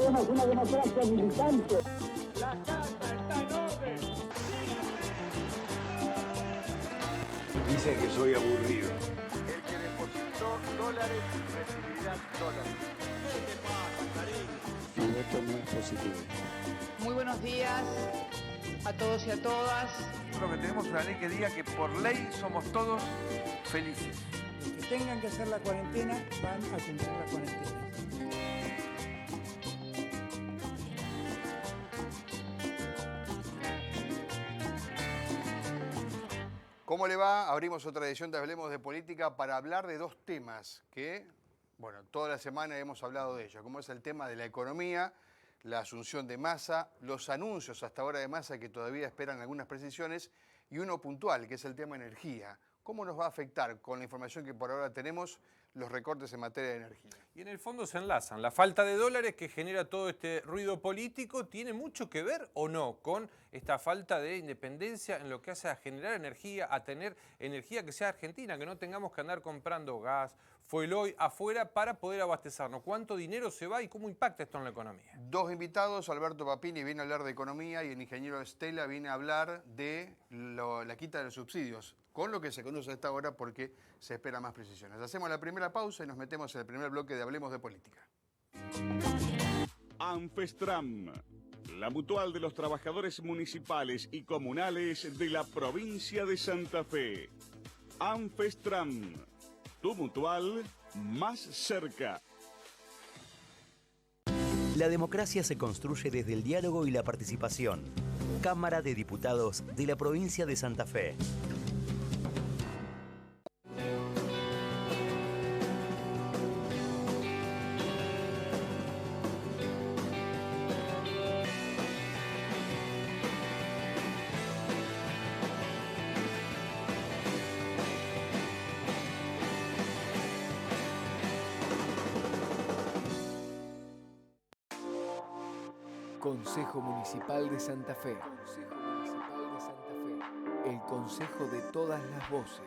queremos una democracia militante. La casa está en orden. Dicen que soy aburrido. El que depositó dólares recibirá dólares. ¿Qué te pasa, Karim? Y esto no es positivo. Muy buenos días a todos y a todas. Creo que tenemos una ley que diga que por ley somos todos felices. Los que tengan que hacer la cuarentena van a cumplir la cuarentena. ¿Cómo le va? Abrimos otra edición de Hablemos de Política para hablar de dos temas que, bueno, toda la semana hemos hablado de ellos, como es el tema de la economía, la asunción de Massa, los anuncios hasta ahora de Massa que todavía esperan algunas precisiones, y uno puntual, que es el tema energía. ¿Cómo nos va a afectar con la información que por ahora tenemos los recortes en materia de energía? Y en el fondo se enlazan. La falta de dólares que genera todo este ruido político tiene mucho que ver o no con esta falta de independencia en lo que hace a generar energía, a tener energía que sea argentina, que no tengamos que andar comprando gas, fuel oil afuera para poder abastecernos. ¿Cuánto dinero se va y cómo impacta esto en la economía? Dos invitados, Alberto Papini viene a hablar de economía y el ingeniero Estela viene a hablar de la quita de los subsidios, con lo que se conoce hasta ahora porque se espera más precisiones. Hacemos la primera pausa y nos metemos en el primer bloque de Hablemos de Política. Anfestram, la mutual de los trabajadores municipales y comunales de la provincia de Santa Fe. Anfestram, tu mutual más cerca. La democracia se construye desde el diálogo y la participación. Cámara de Diputados de la provincia de Santa Fe. Consejo Municipal de Santa Fe. El consejo de todas las voces.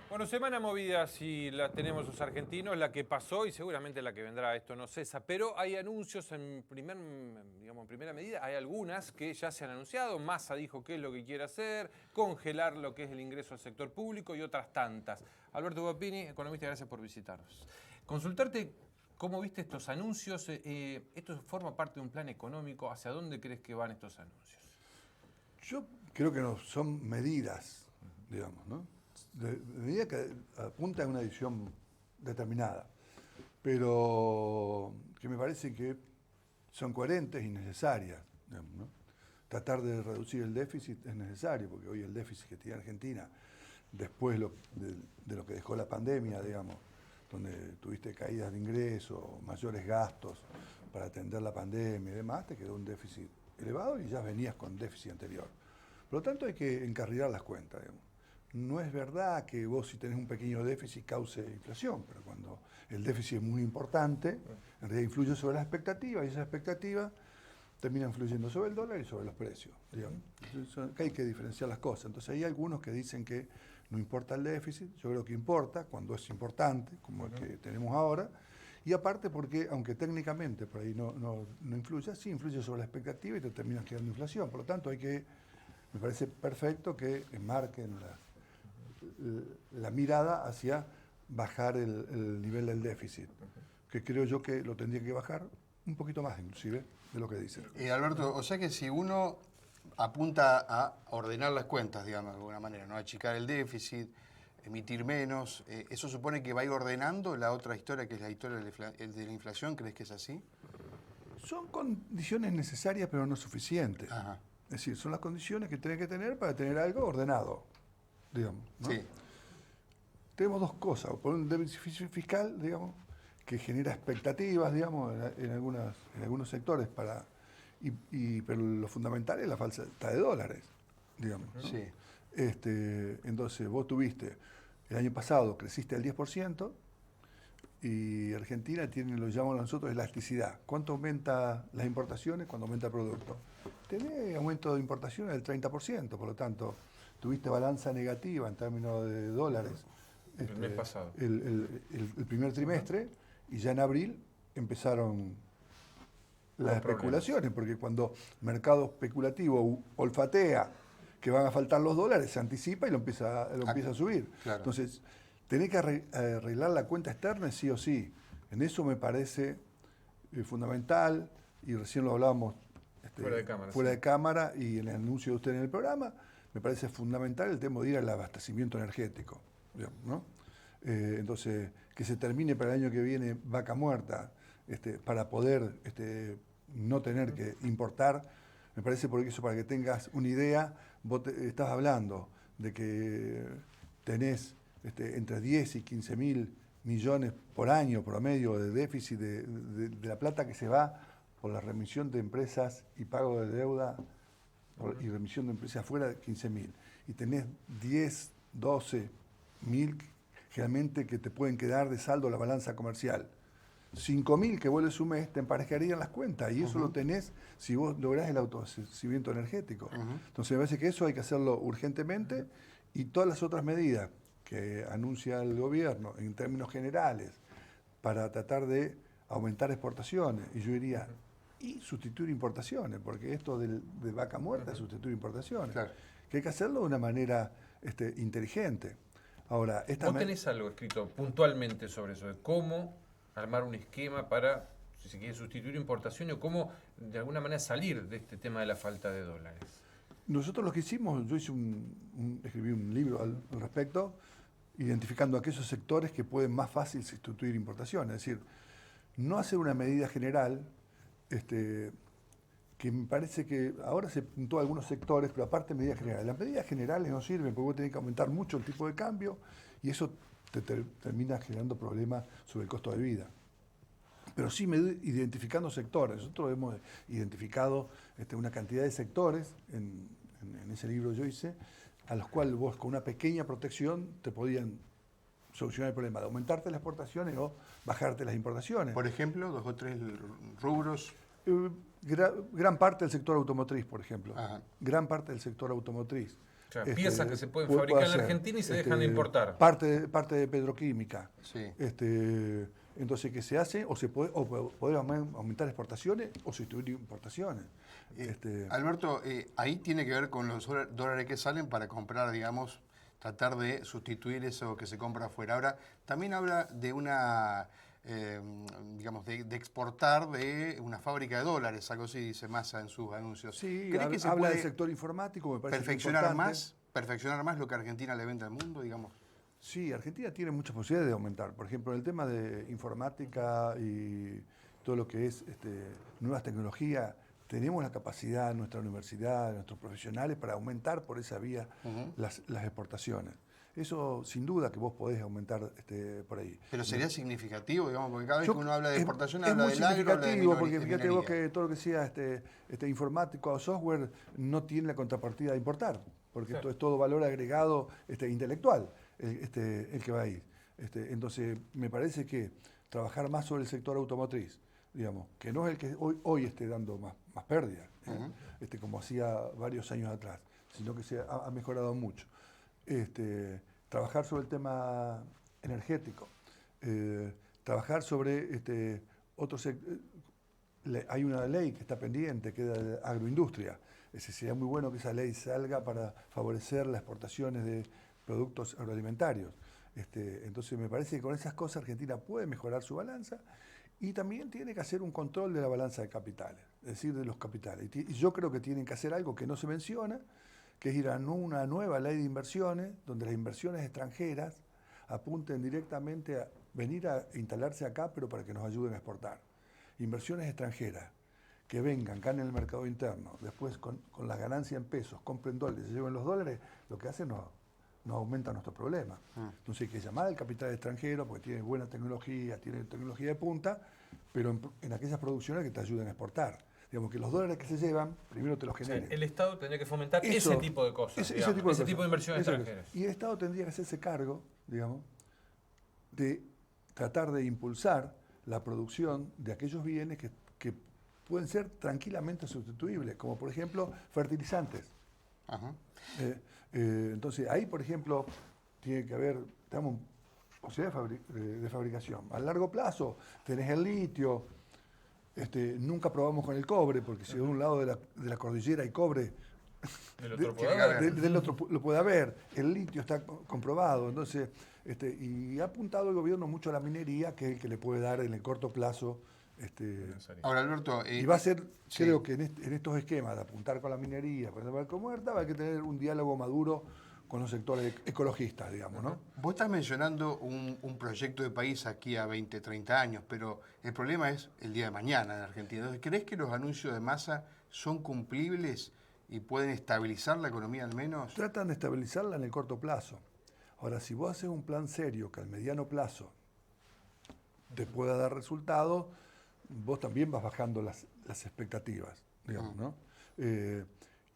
Bueno, semana movida, si la tenemos los argentinos, la que pasó y seguramente la que vendrá, esto no cesa, pero hay anuncios en primera medida, hay algunas que ya se han anunciado. Massa dijo qué es lo que quiere hacer, congelar lo que es el ingreso al sector público y otras tantas. Alberto Papini, economista, gracias por visitarnos. Consultarte cómo viste estos anuncios, esto forma parte de un plan económico, ¿hacia dónde crees que van estos anuncios? Yo creo que no son medidas, digamos, ¿no? De medida que apunta a una decisión determinada, pero que me parece que son coherentes y necesarias, digamos, ¿no? Tratar de reducir el déficit es necesario, porque hoy el déficit que tiene Argentina, después de lo que dejó la pandemia, digamos, donde tuviste caídas de ingresos, mayores gastos para atender la pandemia y demás, te quedó un déficit elevado y ya venías con déficit anterior. Por lo tanto hay que encarrilar las cuentas, digamos. No es verdad que vos si tenés un pequeño déficit cause inflación, pero cuando el déficit es muy importante, en realidad influye sobre las expectativas y esa expectativa termina influyendo sobre el dólar y sobre los precios, digamos. Entonces, acá hay que diferenciar las cosas. Entonces hay algunos que dicen que no importa el déficit, yo creo que importa cuando es importante, como el que tenemos ahora, y aparte porque, aunque técnicamente por ahí no influye, sí influye sobre la expectativa y te termina quedando inflación. Por lo tanto me parece perfecto que enmarquen la mirada hacia bajar el nivel del déficit, que creo yo que lo tendría que bajar un poquito más inclusive de lo que dice. Alberto, o sea que si uno apunta a ordenar las cuentas, digamos, de alguna manera, ¿no? Achicar el déficit, emitir menos, ¿eso supone que va a ir ordenando la otra historia, que es la historia de la inflación? ¿Crees que es así? Son condiciones necesarias pero no suficientes. Ajá. Es decir, son las condiciones que tiene que tener para tener algo ordenado, digamos, ¿no? Sí. Tenemos dos cosas, por un déficit fiscal, digamos, que genera expectativas, digamos, en algunos sectores pero lo fundamental es la falta de dólares, digamos, ¿no? Sí. Entonces vos tuviste, el año pasado creciste al 10%, Y Argentina tiene lo que llamamos nosotros elasticidad. ¿Cuánto aumenta las importaciones cuando aumenta el producto? Tenés aumento de importaciones del 30%, por lo tanto, tuviste balanza negativa en términos de dólares El mes pasado. el primer trimestre, y ya en abril empezaron las especulaciones, porque cuando el mercado especulativo olfatea que van a faltar los dólares, se anticipa y lo empieza a subir. Claro. Entonces, tenés que arreglar la cuenta externa sí o sí. En eso me parece fundamental, y recién lo hablábamos fuera de cámara y en el anuncio de usted en el programa, me parece fundamental el tema de ir al abastecimiento energético, digamos, ¿no? Entonces, que se termine para el año que viene vaca muerta, para poder no tener que importar, me parece, porque eso, para que tengas una idea, vos estás hablando de que tenés entre 10 y 15 mil millones por año promedio de déficit de la plata que se va por la remisión de empresas y pago de deuda y remisión de empresas afuera, de 15.000. Y tenés 10, 12 mil generalmente que te pueden quedar de saldo la balanza comercial. 5.000 que vuelves un mes, te emparejarían las cuentas, y eso lo tenés si vos lográs el autoabastecimiento energético. Entonces me parece que eso hay que hacerlo urgentemente, y todas las otras medidas que anuncia el gobierno en términos generales para tratar de aumentar exportaciones, y yo diría, y sustituir importaciones, porque esto de vaca muerta es sustituir importaciones, Claro. que hay que hacerlo de una manera inteligente. Ahora, ¿Vos tenés algo escrito puntualmente sobre eso, de cómo armar un esquema para, si se quiere, sustituir importaciones, o cómo de alguna manera salir de este tema de la falta de dólares? Nosotros lo que hicimos, yo hice escribí un libro al respecto, identificando aquellos sectores que pueden más fácil sustituir importaciones. Es decir, no hacer una medida general, que me parece que ahora se puntúa algunos sectores, pero aparte de medidas generales. Las medidas generales no sirven porque vos tenés que aumentar mucho el tipo de cambio, y eso te termina generando problemas sobre el costo de vida. Pero sí identificando sectores. Nosotros hemos identificado una cantidad de sectores, en ese libro yo hice, a los cuales vos con una pequeña protección te podían solucionar el problema de aumentarte las exportaciones o bajarte las importaciones. Por ejemplo, 2 o 3 rubros. Gran parte del sector automotriz, por ejemplo. Ajá. Gran parte del sector automotriz. O sea, piezas que se pueden fabricar en la Argentina y se dejan de importar. Parte de petroquímica. Sí. Entonces, ¿qué se hace? O poder aumentar exportaciones o sustituir importaciones. Alberto, ahí tiene que ver con los dólares que salen para comprar, digamos, tratar de sustituir eso que se compra afuera. Ahora, también habla de una, digamos, de exportar de una fábrica de dólares, algo así dice Massa en sus anuncios. Sí, ¿Cree que se habla puede del sector informático, me parece perfeccionar más lo que Argentina le vende al mundo, digamos? Sí, Argentina tiene muchas posibilidades de aumentar. Por ejemplo, en el tema de informática y todo lo que es nuevas tecnologías, tenemos la capacidad en nuestra universidad, nuestros profesionales, para aumentar por esa vía las exportaciones. Eso, sin duda, que vos podés aumentar por ahí. Pero sería significativo, digamos, porque cada vez que uno habla de exportación, es habla muy del agro, habla de significativo, porque fíjate minería. vos que todo lo que sea informático o software no tiene la contrapartida de importar, porque esto es todo valor agregado intelectual, el que va ahí. Entonces, me parece que trabajar más sobre el sector automotriz, digamos, que no es el que hoy esté dando más pérdidas, como hacía varios años atrás, sino que se ha mejorado mucho. Trabajar sobre el tema energético, trabajar sobre otros sectores. Hay una ley que está pendiente, que es de agroindustria. Sería muy bueno que esa ley salga para favorecer las exportaciones de productos agroalimentarios. Entonces me parece que con esas cosas Argentina puede mejorar su balanza, y también tiene que hacer un control de la balanza de capitales, es decir, de los capitales. Y yo creo que tienen que hacer algo que no se menciona, que es ir a una nueva ley de inversiones, donde las inversiones extranjeras apunten directamente a venir a instalarse acá, pero para que nos ayuden a exportar. Inversiones extranjeras que vengan, ganen el mercado interno, después con las ganancias en pesos, compren dólares, se lleven los dólares, lo que hacen nos aumenta nuestro problema. Entonces hay que llamar al capital extranjero porque tiene buena tecnología, tiene tecnología de punta, pero en aquellas producciones que te ayuden a exportar. Digamos que los dólares que se llevan, primero te los generen. O sea, el Estado tendría que fomentar ese tipo de cosas, ese tipo de inversiones extranjeras. Y el Estado tendría que hacerse cargo, digamos, de tratar de impulsar la producción de aquellos bienes que pueden ser tranquilamente sustituibles, como por ejemplo fertilizantes. Ajá. Entonces ahí, por ejemplo, tiene que haber, tenemos posibilidad de fabricación. A largo plazo tenés el litio, nunca probamos con el cobre, porque si de un lado de la cordillera hay cobre, del otro lo puede haber. El litio está comprobado, entonces, y ha apuntado el gobierno mucho a la minería, que es el que le puede dar en el corto plazo. Ahora, Alberto, y va a ser, creo que en estos esquemas de apuntar con la minería, con el Vaca Muerta, va a que tener un diálogo maduro con los sectores ecologistas, digamos, ¿no? Vos estás mencionando un proyecto de país aquí a 20, 30 años, pero el problema es el día de mañana en Argentina. Entonces, ¿crees que los anuncios de Massa son cumplibles y pueden estabilizar la economía al menos? Tratan de estabilizarla en el corto plazo. Ahora, si vos haces un plan serio que al mediano plazo te pueda dar resultados, vos también vas bajando las expectativas, digamos, ¿no?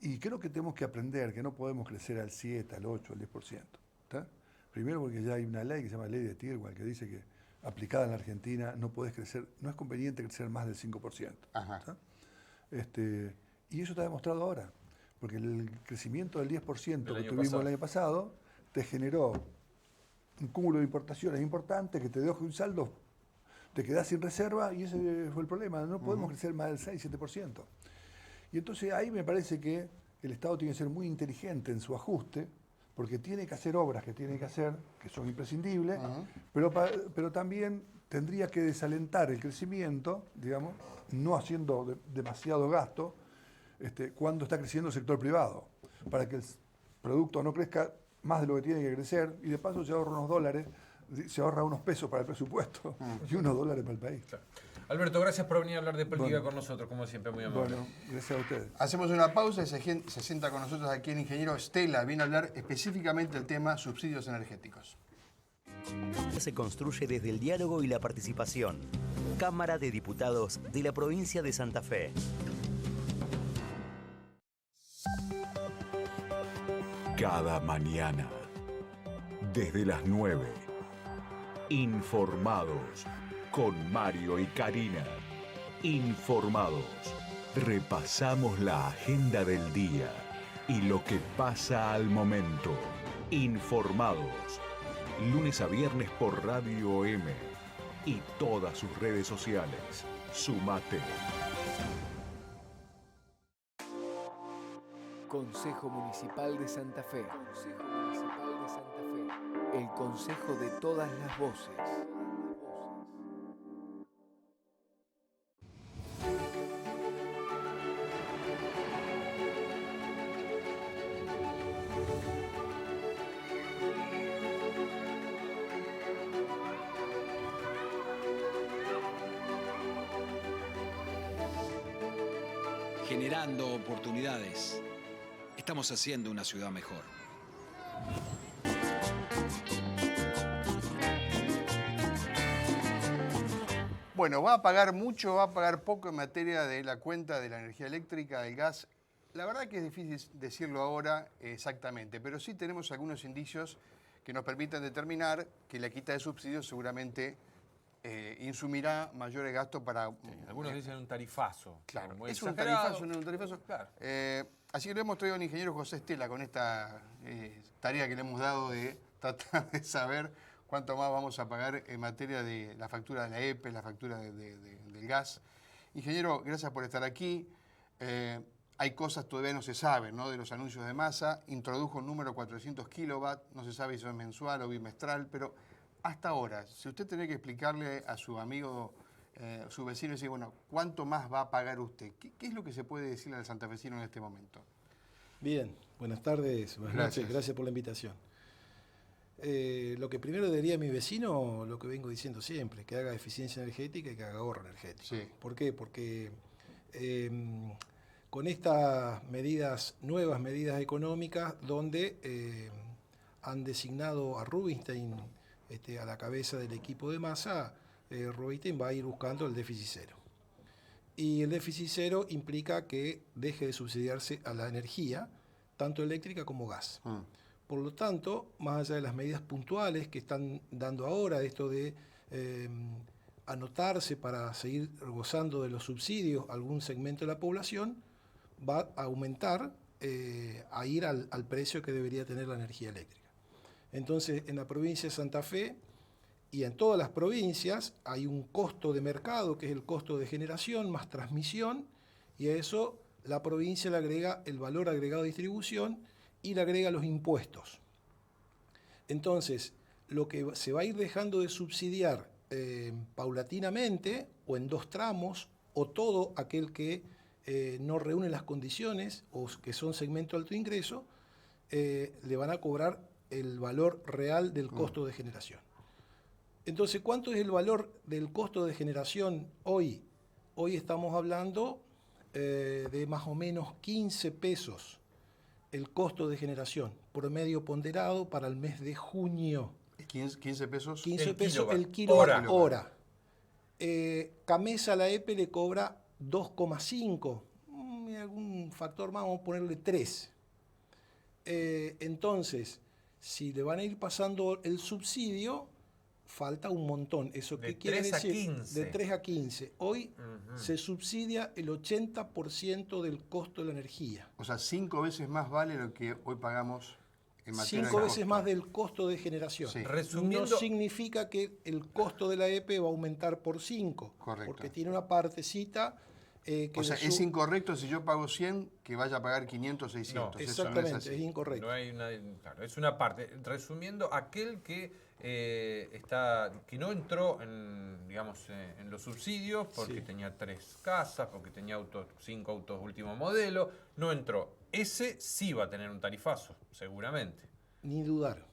Y creo que tenemos que aprender que no podemos crecer al 7, al 8, al 10%. ¿Está? Primero porque ya hay una ley que se llama Ley de Tirwell que dice que aplicada en la Argentina no podés crecer, no es conveniente crecer más del 5%. Ajá. Y eso está demostrado ahora, porque el crecimiento del 10% que tuvimos el año pasado te generó un cúmulo de importaciones importantes que te deja un saldo, te quedás sin reserva y ese fue el problema. No podemos crecer más del 6, 7%. Y entonces ahí me parece que el Estado tiene que ser muy inteligente en su ajuste, porque tiene que hacer obras que tiene que hacer, que son imprescindibles, pero también tendría que desalentar el crecimiento, digamos, no haciendo demasiado gasto, cuando está creciendo el sector privado, para que el producto no crezca más de lo que tiene que crecer y de paso se ahorra unos dólares, se ahorra unos pesos para el presupuesto y unos dólares para el país. Claro. Alberto, gracias por venir a hablar de política con nosotros, como siempre, muy amable. Bueno, gracias a ustedes. Hacemos una pausa y se sienta con nosotros aquí el ingeniero Stella. Viene a hablar específicamente del tema subsidios energéticos. Se construye desde el diálogo y la participación. Cámara de Diputados de la provincia de Santa Fe. Cada mañana, desde las 9, informados con Mario y Karina. Informados. Repasamos la agenda del día y lo que pasa al momento. Informados. Lunes a viernes por Radio M y todas sus redes sociales. Sumate. Consejo Municipal de Santa Fe. Consejo Municipal de Santa Fe. El consejo de todas las voces. Generando oportunidades. Estamos haciendo una ciudad mejor. Bueno, ¿va a pagar mucho, va a pagar poco en materia de la cuenta de la energía eléctrica, del gas? La verdad que es difícil decirlo ahora exactamente, pero sí tenemos algunos indicios que nos permiten determinar que la quita de subsidios seguramente insumirá mayores gastos para... Sí, algunos dicen un tarifazo. Claro, muy es un exagerado. tarifazo, no es un tarifazo. Claro. Así que le hemos traído al ingeniero José Stella con esta tarea que le hemos dado de tratar de saber cuánto más vamos a pagar en materia de la factura de la EPE, la factura del gas. Ingeniero, gracias por estar aquí. Hay cosas todavía no se saben, ¿no? De los anuncios de Massa. Introdujo un número 400 kilowatts, no se sabe si es mensual o bimestral, pero hasta ahora, si usted tiene que explicarle a su amigo, su vecino, y decir, bueno, ¿cuánto más va a pagar usted? ¿Qué es lo que se puede decirle al santafesino en este momento? Bien, buenas tardes, buenas noches, gracias por la invitación. Lo que primero diría a mi vecino, lo que vengo diciendo siempre, que haga eficiencia energética y que haga ahorro energético. Sí. ¿Por qué? Porque con estas medidas, nuevas medidas económicas, donde han designado a Rubinstein a la cabeza del equipo de Massa, Rubinstein va a ir buscando el déficit cero. Y el déficit cero implica que deje de subsidiarse a la energía, tanto eléctrica como gas. Por lo tanto, más allá de las medidas puntuales que están dando ahora, esto de anotarse para seguir gozando de los subsidios algún segmento de la población, va a aumentar a ir al precio que debería tener la energía eléctrica. Entonces, en la provincia de Santa Fe y en todas las provincias hay un costo de mercado, que es el costo de generación más transmisión, y a eso la provincia le agrega el valor agregado de distribución y le agrega los impuestos. Entonces, lo que se va a ir dejando de subsidiar paulatinamente o en 2 tramos, o todo aquel que no reúne las condiciones o que son segmento de alto ingreso, le van a cobrar el valor real del costo de generación. Entonces, ¿cuánto es el valor del costo de generación hoy? Hoy estamos hablando de más o menos 15 pesos el costo de generación, promedio ponderado para el mes de junio. 15 pesos. 15 pesos el kilowatt hora. Camesa, la EPE, le cobra 2,5. Algún factor más, vamos a ponerle 3. Entonces, si le van a ir pasando el subsidio, falta un montón. ¿Eso qué quiere decir? De 3 a 15. De 3 a 15. Hoy se subsidia el 80% del costo de la energía. O sea, 5 veces más vale lo que hoy pagamos en materia 5 de veces más del costo de generación. Sí. Resumiendo, no significa que el costo de la EPE va a aumentar por 5. Correcto. Porque tiene una partecita que... O sea, es incorrecto si yo pago 100 que vaya a pagar 500, 600. No, exactamente, es incorrecto. No hay claro, es una parte. Resumiendo, aquel que que no entró en, digamos, en los subsidios porque tenía 3 casas, porque tenía 5 autos último modelo, no entró. Ese sí va a tener un tarifazo, seguramente. Ni dudar.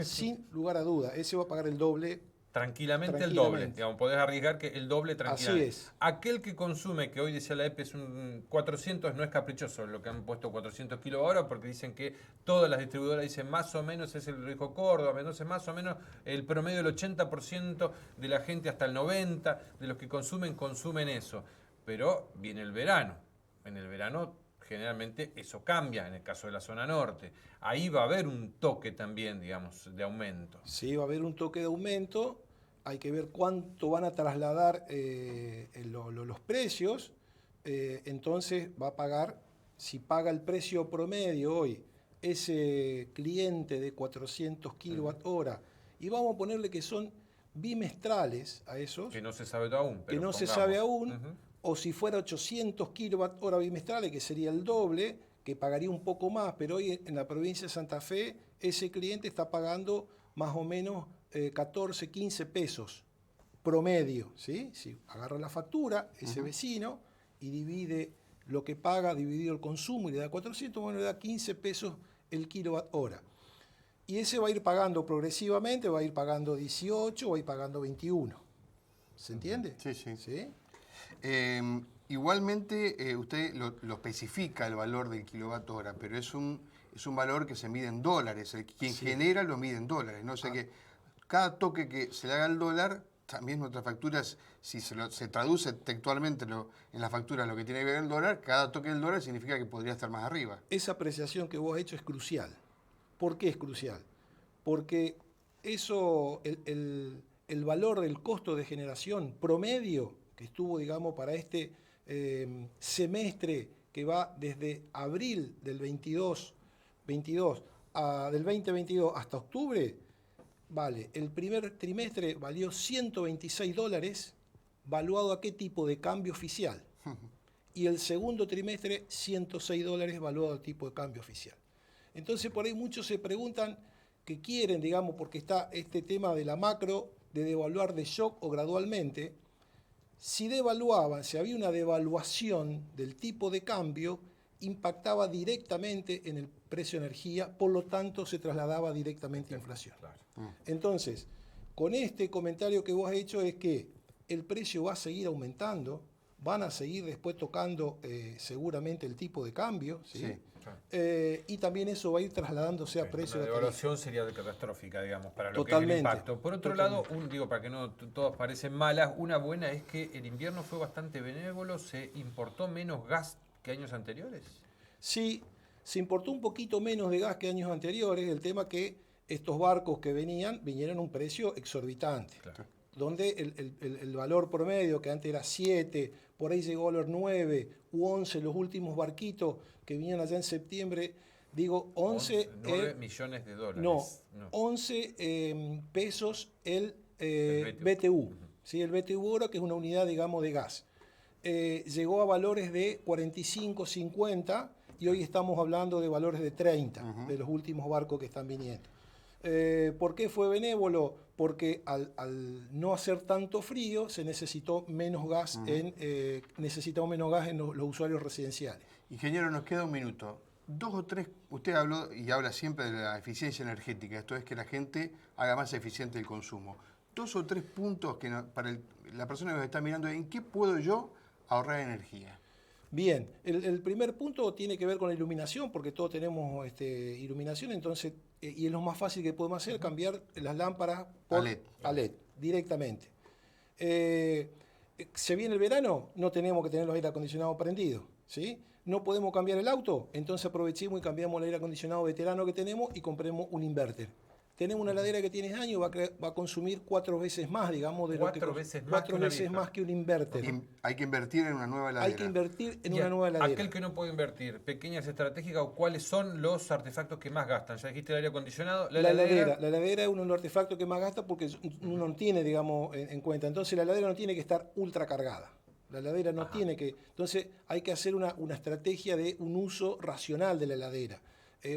Sin lugar a duda. Ese va a pagar el doble. Tranquilamente el doble. Digamos, podés arriesgar que el doble tranquilamente. Así es. Aquel que consume, que hoy decía la EPE es un 400, no es caprichoso lo que han puesto 400 kWh, porque dicen que todas las distribuidoras dicen más o menos es el rico Córdoba, entonces más o menos el promedio del 80% de la gente hasta el 90% de los que consumen eso. Pero viene el verano. En el verano generalmente eso cambia, en el caso de la zona norte. Ahí va a haber un toque también, digamos, de aumento. Sí, va a haber un toque de aumento. Hay que ver cuánto van a trasladar los precios. Entonces va a pagar, si paga el precio promedio hoy, ese cliente de 400 kWh, y vamos a ponerle que son bimestrales a esos. Que no se sabe aún. Que no se sabe aún. O si fuera 800 kWh bimestrales, que sería el doble, que pagaría un poco más, pero hoy en la provincia de Santa Fe ese cliente está pagando más o menos 14, 15 pesos promedio, ¿sí? Si agarra la factura, ese vecino, y divide lo que paga, dividido el consumo, y le da 400, bueno, le da 15 pesos el kilowatt hora. Y ese va a ir pagando progresivamente, va a ir pagando 18, va a ir pagando 21. ¿Se entiende? Sí, sí. ¿Sí? Igualmente, usted lo especifica el valor del kilowatt hora, pero es un valor que se mide en dólares. Quien genera lo mide en dólares, ¿no? O sea que cada toque que se le haga al dólar, también nuestras facturas, si se traduce textualmente en la factura lo que tiene que ver el dólar, cada toque del dólar significa que podría estar más arriba. Esa apreciación que vos has hecho es crucial. ¿Por qué es crucial? Porque eso, el valor del costo de generación promedio que estuvo, digamos, para este semestre que va desde abril del 2022 hasta octubre, vale, el primer trimestre valió $126, valuado a qué tipo de cambio oficial. Y el segundo trimestre, $106, valuado a tipo de cambio oficial. Entonces, por ahí muchos se preguntan qué quieren, digamos, porque está este tema de la macro, de devaluar de shock o gradualmente. Si devaluaban, si había una devaluación del tipo de cambio, impactaba directamente en el precio de energía, por lo tanto se trasladaba directamente a inflación. Entonces, con este comentario que vos has hecho es que el precio va a seguir aumentando, van a seguir después tocando seguramente el tipo de cambio, ¿sí? Y también eso va a ir trasladándose a precio de la devaluación sería catastrófica, digamos, para lo que es el impacto. Por otro lado, digo, para que no todas parecen malas, una buena es que el invierno fue bastante benévolo, se importó menos gas que años anteriores. Sí, se importó un poquito menos de gas que años anteriores, el tema que estos barcos que vinieron a un precio exorbitante. donde el valor promedio, que antes era 7, por ahí llegó a los 9 u 11, los últimos barquitos que vinieron allá en septiembre, digo 11... 9 millones de dólares. No, 11 pesos el BTU. ¿Sí? El BTU oro, que es una unidad, digamos, de gas. Llegó a valores de 45, 50 y hoy estamos hablando de valores de 30, de los últimos barcos que están viniendo. ¿Por qué fue benévolo? Porque al no hacer tanto frío se necesitó menos gas necesitamos menos gas en los usuarios residenciales. Ingeniero, nos queda un minuto. 2 o 3, usted habló y habla siempre de la eficiencia energética, esto es que la gente haga más eficiente el consumo. 2 o 3 puntos que para la persona que nos está mirando, ¿en qué puedo yo ahorrar energía? Bien, el primer punto tiene que ver con la iluminación, porque todos tenemos iluminación, entonces, y es lo más fácil que podemos hacer, cambiar las lámparas a LED directamente. Se viene el verano, no tenemos que tener los aire acondicionados prendidos, ¿sí? No podemos cambiar el auto, entonces aprovechemos y cambiamos el aire acondicionado veterano que tenemos y compremos un inverter. Tenemos una heladera que tiene años, va a consumir 4 veces más, digamos, de lo que 4 veces más que un inverter. Hay que invertir en una nueva heladera. Hay que invertir en una nueva heladera. Aquel que no puede invertir, pequeñas estratégicas, o cuáles son los artefactos que más gastan. Ya dijiste el aire acondicionado, la heladera. La heladera es uno de los artefactos que más gasta porque uno no tiene, digamos, en cuenta. Entonces la heladera no tiene que estar ultra cargada. La heladera no tiene que... Entonces hay que hacer una estrategia de un uso racional de la heladera.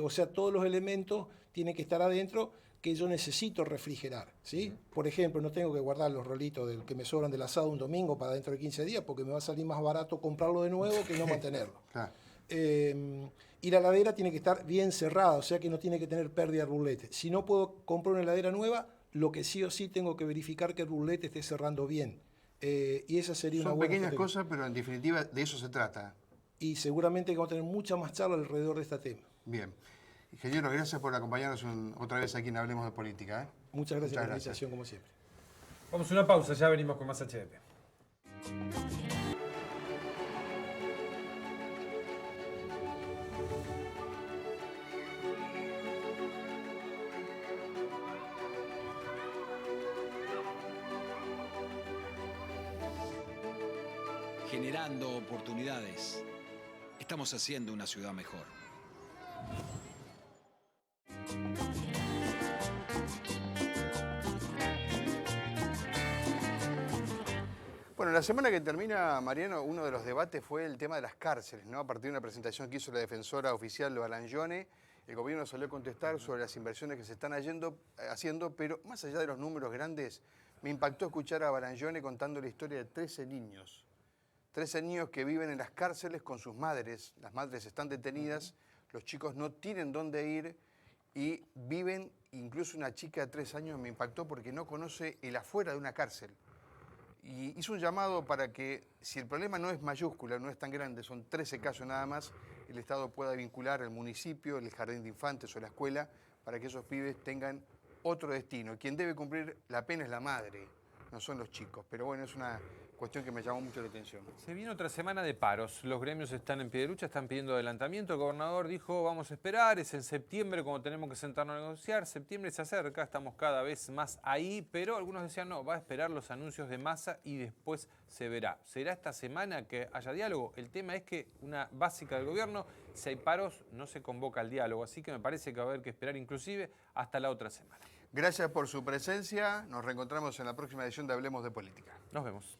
O sea, todos los elementos tienen que estar adentro que yo necesito refrigerar, ¿sí? Por ejemplo, no tengo que guardar los rolitos que me sobran del asado un domingo para dentro de 15 días porque me va a salir más barato comprarlo de nuevo que no mantenerlo. Claro. Y la heladera tiene que estar bien cerrada, o sea que no tiene que tener pérdida de burlete. Si no puedo comprar una heladera nueva, lo que sí o sí tengo que verificar que el burlete esté cerrando bien. Y esa sería una buena pequeñas cosas, pero en definitiva de eso se trata. Y seguramente vamos a tener mucha más charla alrededor de este tema. Bien. Ingeniero, gracias por acompañarnos otra vez aquí en Hablemos de Política. Muchas gracias por la invitación, como siempre. Vamos a una pausa, ya venimos con más HDP. Generando oportunidades, estamos haciendo una ciudad mejor. Bueno, la semana que termina, Mariano, uno de los debates fue el tema de las cárceles, ¿no? A partir de una presentación que hizo la defensora oficial Balangione, el gobierno salió a contestar sobre las inversiones que se están haciendo, pero más allá de los números grandes, me impactó escuchar a Balangione contando la historia de 13 niños. 13 niños que viven en las cárceles con sus madres. Las madres están detenidas, los chicos no tienen dónde ir y viven, incluso una chica de 3 años me impactó porque no conoce el afuera de una cárcel. Y hizo un llamado para que, si el problema no es mayúscula, no es tan grande, son 13 casos nada más, el Estado pueda vincular al municipio, el jardín de infantes o la escuela, para que esos pibes tengan otro destino. Quien debe cumplir la pena es la madre, no son los chicos. Pero bueno, es una cuestión que me llamó mucho la atención. Se viene otra semana de paros. Los gremios están en pie de lucha, están pidiendo adelantamiento. El gobernador dijo, vamos a esperar, es en septiembre cuando tenemos que sentarnos a negociar. Septiembre se acerca, estamos cada vez más ahí, pero algunos decían, no, va a esperar los anuncios de Massa y después se verá. ¿Será esta semana que haya diálogo? El tema es que una básica del gobierno, si hay paros, no se convoca al diálogo. Así que me parece que va a haber que esperar inclusive hasta la otra semana. Gracias por su presencia. Nos reencontramos en la próxima edición de Hablemos de Política. Nos vemos.